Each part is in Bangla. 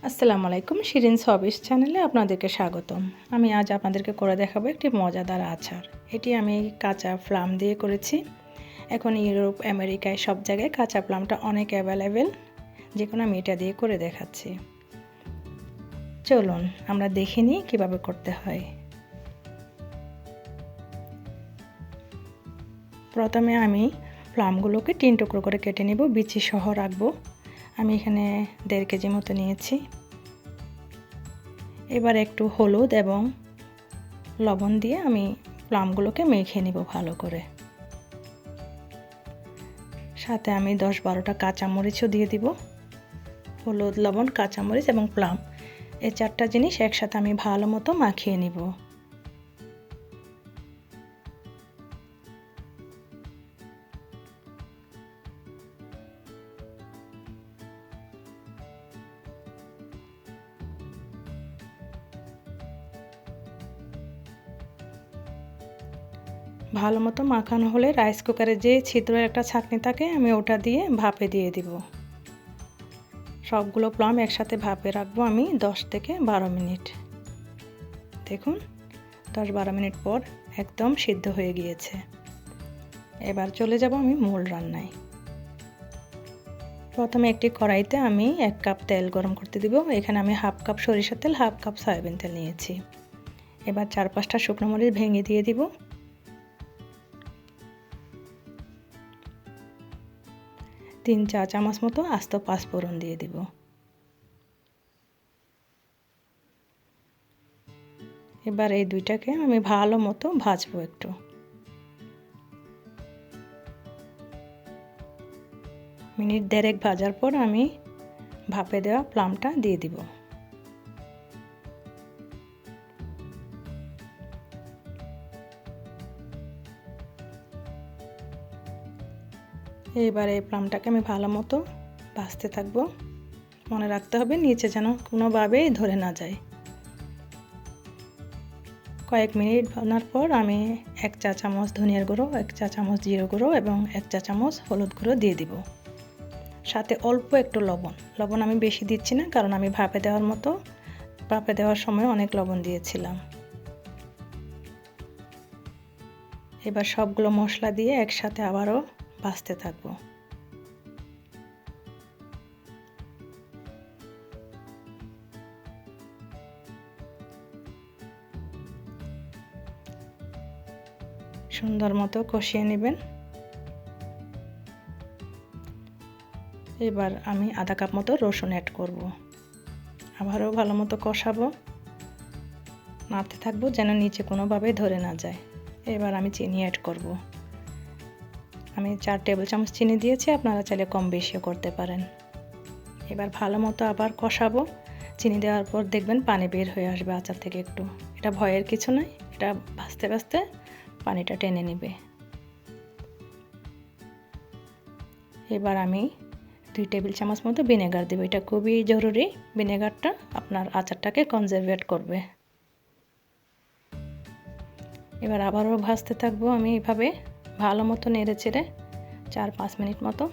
আসসালামু আলাইকুম, শিরিনস হবিস চ্যানেলে আপনাদেরকে স্বাগতম। আমি আজ আপনাদেরকে করে দেখাবো একটি মজাদার আচার। এটি আমি কাঁচা প্লাম দিয়ে করেছি। এখন ইউরোপ, আমেরিকায় সব জায়গায় কাঁচা প্লামটা অনেক অ্যাভেলেবেল, যে কোনো আমি এটা দিয়ে করে দেখাচ্ছি। চলুন আমরা দেখে নিই কীভাবে করতে হয়। প্রথমে আমি প্লামগুলোকে 3 টুকরো করে কেটে নেব, বিচি সহ রাখবো। আমি এখানে 1.5 কেজি মতো নিয়েছি। এবার একটু হলুদ এবং লবণ দিয়ে আমি প্লামগুলোকে মেখে নেব ভালো করে। সাথে আমি 10-12টা কাঁচামরিচও দিয়ে দিব। হলুদ, লবণ, কাঁচামরিচ এবং প্লাম, এই 4টা জিনিস একসাথে আমি ভালো মতো মাখিয়ে নিব। ভালো মতো মাখানো হলে রাইস কুকারে যে ছিদ্রের একটা ছাঁকনি থাকে আমি ওটা দিয়ে ভাপে দিয়ে দিব। সবগুলো প্লাম একসাথে ভাপে রাখবো আমি 10 থেকে 12 মিনিট। দেখুন 10-12 মিনিট পর একদম সিদ্ধ হয়ে গিয়েছে। এবার চলে যাব আমি মূল রান্নায়। প্রথমে একটি কড়াইতে আমি 1 কাপ তেল গরম করতে দিব। এখানে আমি 1/2 কাপ সরিষার তেল, 1/2 কাপ সয়াবিন তেল নিয়েছি। এবার 4-5টা শুকনো মরিচ ভেঙে দিয়ে দিব। 3 চা চামচ মতো আস্ত পাঁচফোড়ন দিয়ে দিব। এবার এই দুইটাকে আমি ভালো মতো ভাজবো একটু। মিনিট 1.5 ভাজার পর আমি ভাপে দেওয়া প্লামটা দিয়ে দিব। এবার এই প্লামটাকে আমি ভালো মতো ভাজতে থাকবো। মনে রাখতে হবে নিচে যেন কোনোভাবেই ধরে না যায়। কয়েক মিনিট ভাজার পর আমি 1 চা চামচ ধনিয়ার গুঁড়ো, 1 চা চামচ জিরে গুঁড়ো এবং 1 চা চামচ হলুদ গুঁড়ো দিয়ে দিব। সাথে অল্প একটু লবণ আমি বেশি দিচ্ছি না, কারণ আমি ভাপে দেওয়ার সময় অনেক লবণ দিয়েছিলাম। এবার সবগুলো মশলা দিয়ে একসাথে আবারও ভাজতে থাকবো। সুন্দর মতো কষিয়ে নেবেন। এবার আমি আধা কাপ মতো রসুন অ্যাড করব। আবারও ভালো মতো কষাবো, নাড়তে থাকবো যেন নিচে কোনোভাবে ধরে না যায়। এবার আমি চিনি অ্যাড করব। আমি 4 টেবিল চামচ চিনি দিয়েছি, আপনারা চাইলে কম বেশিও করতে পারেন। এবার ভালো মতো আবার কষাবো। চিনি দেওয়ার পর দেখবেন পানি বের হয়ে আসবে আচার থেকে একটু। এটা ভয়ের কিছু নয়, এটা ভাজতে ভাজতে পানিটা টেনে নেবে। এবার আমি 2 টেবিল চামচ মতো ভিনেগার দেব। এটা খুবই জরুরি, ভিনেগারটা আপনার আচারটাকে কনজারভেট করবে। এবার আবারও ভাজতে থাকবো আমি এভাবে ভালো মতো নেড়ে চেড়ে 4-5 মিনিট মতো।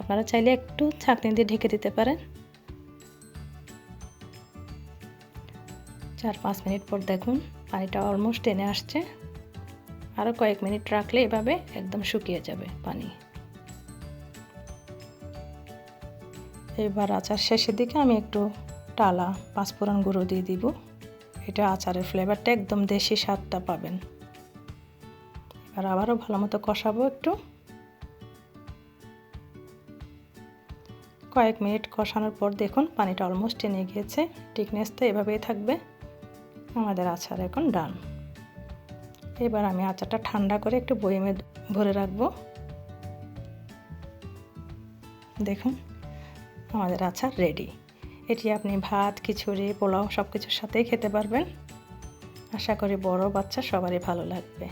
আপনারা চাইলে একটু ছাঁকনি দিয়ে ঢেকে দিতে পারেন। 4-5 মিনিট পর দেখুন পানিটা অলমোস্ট টেনে আসছে। আরও কয়েক মিনিট রাখলে এভাবে একদম শুকিয়ে যাবে পানি। এবার আচার শেষের দিকে আমি একটু টালা পাঁচফোড়ন গুঁড়ো দিয়ে দিব। এটা আচারের ফ্লেভারটা একদম দেশি স্বাদটা পাবেন। এবার আবারও ভালো মতো কষাবো একটু। কয়েক মিনিট কষানোর পর দেখুন পানিটা অলমোস্ট টেনে গিয়েছে। থিকনেসটা এভাবেই থাকবে। আমাদের আচার এখন ডান। এবার আমি আচারটা ঠান্ডা করে একটু বয়ামে ভরে রাখবো। দেখুন আমাদের আচার রেডি। এটি আপনি ভাত, খিচুড়ি, পোলাও সব কিছুর সাথেই খেতে পারবেন। আশা করি বড় বাচ্চা সবারই ভালো লাগবে।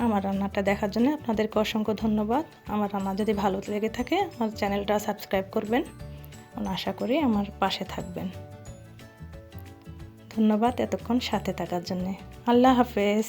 আমার রান্নাটা দেখার জন্য আপনাদেরকে অসংখ্য ধন্যবাদ। আমার রান্না যদি ভালো লেগে থাকে আমার চ্যানেলটা সাবস্ক্রাইব করবেন। আশা করি আমার পাশে থাকবেন। ধন্যবাদ এতক্ষণ সাথে থাকার জন্য। আল্লাহ হাফেজ।